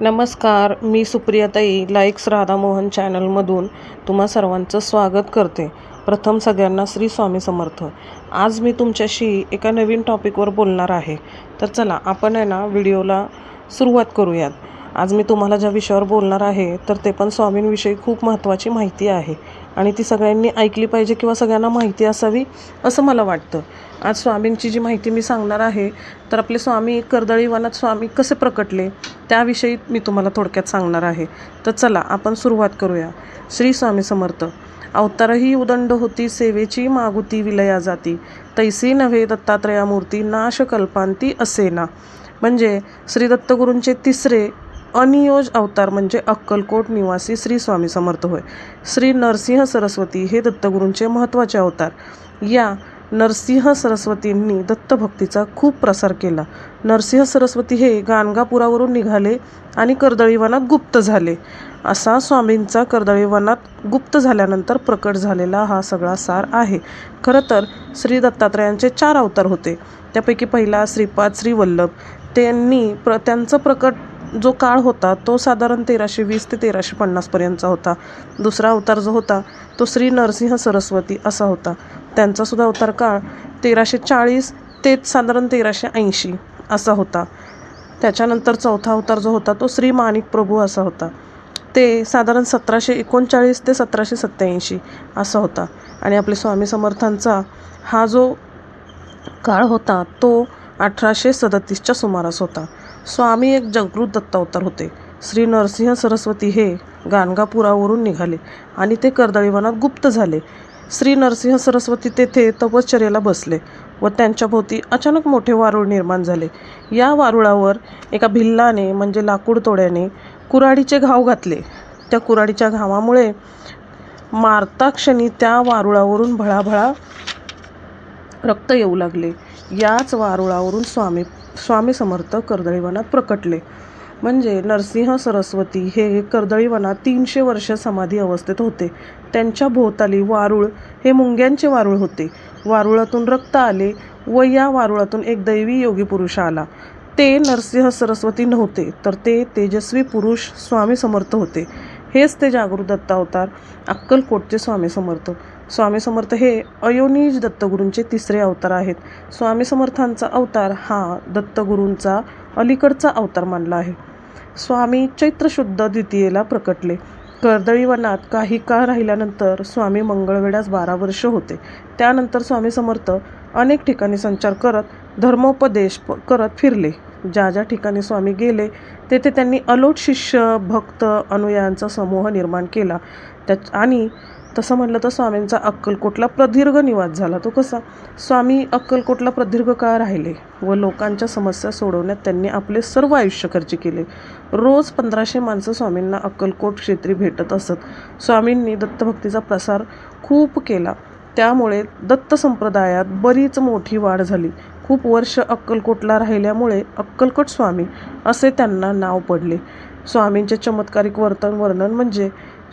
नमस्कार, मी सुप्रियाताई लाईक्स राधामोहन चॅनलमधून तुम्हा सर्वांचं स्वागत करते. प्रथम सगळ्यांना श्री स्वामी समर्थ. आज मी तुमच्याशी एका नवीन टॉपिकवर बोलणार आहे. तर चला आपण व्हिडिओला सुरुवात करूयात. आज मी तुम्हाला ज्या विषयावर बोलणार आहे तर ते पण स्वामींविषयी खूप महत्त्वाची माहिती आहे आणि ती सगळ्यांनी ऐकली पाहिजे किंवा सगळ्यांना माहिती असावी असं मला वाटतं. आज स्वामींची जी माहिती मी सांगणार आहे तर आपले स्वामी कर्दळी वनात स्वामी कसे प्रकटले त्याविषयी मी तुम्हाला थोडक्यात सांगणार आहे. तर चला आपण सुरुवात करूया. श्री स्वामी समर्थ. अवतारही उदंड होती, सेवेची मागुती विलया जाती, तैसी नव्हे दत्तात्रयामूर्ती, नाश कल्पांती असेना. म्हणजे श्री दत्तगुरूंचे तिसरे अनियोज अवतार म्हणजे अक्कलकोट निवासी श्री स्वामी समर्थ होय. श्री नरसिंह सरस्वती हे दत्तगुरूंचे महत्त्वाचे अवतार. या नरसिंह सरस्वतींनी दत्तभक्तीचा खूप प्रसार केला. नरसिंह सरस्वती हे गाणगापुरावरून निघाले आणि कर्दळीवनात गुप्त झाले. असा स्वामींचा कर्दळीवनात गुप्त झाल्यानंतर प्रकट झालेला हा सगळा सार आहे. खरं तर श्री दत्तात्रयांचे 4 अवतार होते. त्यापैकी पहिला श्रीपाद श्री वल्लभ. त्यांचं प्रकट जो काळ होता तो साधारण 1320 ते 1350 पर्यंतचा होता. दुसरा अवतार जो होता तो श्री नरसिंह सरस्वती असा होता. त्यांचा सुद्धा अवतार काळ 1340 ते साधारण 1380 असा होता. त्याच्यानंतर चौथा अवतार जो होता तो श्री माणिक प्रभू असा होता. ते साधारण 1739 ते 1787 असा होता. आणि आपले स्वामी समर्थांचा हा जो काळ होता तो 1837च्या सुमारास होता. स्वामी एक जागृत दत्तावतार होते. श्री नरसिंह सरस्वती हे गाणगापुरावरून निघाले आणि ते कर्दळीवनात गुप्त झाले. श्री नरसिंह सरस्वती तेथे तपश्चर्येला बसले व त्यांच्या भोवती अचानक मोठे वारूळ निर्माण झाले. या वारुळावर एका भिल्लाने म्हणजे लाकूड तोड्याने कुऱ्हाडीचे घाव घातले. त्या कुऱ्हाडीच्या घावामुळे मारताक्षणी त्या वारुळावरून भळाभळा रक्त येऊ लागले. याच वारुळावरून स्वामी समर्थ कर्दळीवनात प्रकटले. म्हणजे नरसिंह सरस्वती हे कर्दळीवनात 300 वर्ष समाधी अवस्थेत होते. त्यांच्या भोवताली वारुळ हे मुंग्यांचे वारुळ होते. वारुळातून रक्त आले व या वारुळातून एक दैवी योगी पुरुष आला. ते नरसिंह सरस्वती नव्हते तर ते तेजस्वी पुरुष स्वामी समर्थ होते. हेच ते जागृत दत्तावतार अक्कलकोटचे स्वामी समर्थ. स्वामी समर्थ हे अयोनिज दत्तगुरूंचे तिसरे अवतार आहेत. स्वामी समर्थांचा अवतार हा दत्तगुरूंचा अलीकडचा अवतार मानला आहे. स्वामी चैत्र शुद्ध द्वितीयेला प्रकटले. कर्दळीवनात काही काळ राहिल्यानंतर स्वामी मंगळवेढ्यास 12 वर्ष होते. त्यानंतर स्वामी समर्थ अनेक ठिकाणी संचार करत धर्मोपदेश करत फिरले. ज्या ज्या ठिकाणी स्वामी गेले तेथे त्यांनी अलोट शिष्य भक्त अनुयायांचा समूह निर्माण केला. आणि तसं म्हटलं तर स्वामींचा अक्कलकोटला प्रदीर्घ निवास झाला. तो कसा? स्वामी अक्कलकोटला प्रदीर्घ काळ राहिले व लोकांच्या समस्या सोडवण्यात त्यांनी आपले सर्व आयुष्य खर्च केले. रोज 1500 माणसं स्वामींना अक्कलकोट क्षेत्री भेटत असत. स्वामींनी दत्तभक्तीचा प्रसार खूप केला. त्यामुळे दत्त संप्रदायात बरीच मोठी वाढ झाली. खूप वर्ष अक्कलकोटला राहिल्यामुळे अक्कलकोट स्वामी असे त्यांना नाव पडले. स्वामींचे चमत्कारिक वर्णन म्हणजे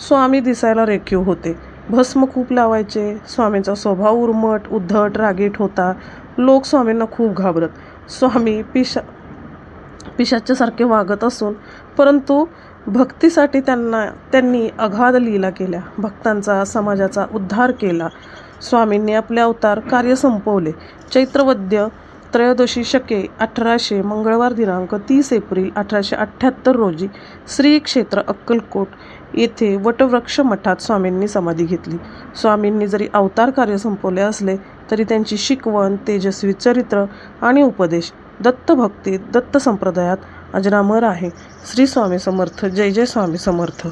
स्वामी दिसायला रेखीव होते. भस्म खूप लावायचे. स्वामींचा स्वभाव उर्मट उद्धट रागीट होता. लोक स्वामींना खूप घाबरत. स्वामी पिशाच्यासारखे वागत असून परंतु भक्तीसाठी त्यांनी अगाध लीला केल्या. भक्तांचा समाजाचा उद्धार केला. स्वामींनी आपले अवतार कार्य संपवले. चैत्रवद्य त्रयोदशी शके 1800 मंगळवार दिनांक 30 एप्रिल 1878 रोजी श्री क्षेत्र अक्कलकोट येथे वटवृक्ष मठात स्वामींनी समाधी घेतली. स्वामींनी जरी अवतार कार्य संपवले असले तरी त्यांची शिकवण, तेजस्वी चरित्र आणि उपदेश दत्तभक्तीत दत्त संप्रदायात अजरामर आहे. श्री स्वामी समर्थ. जय जय स्वामी समर्थ.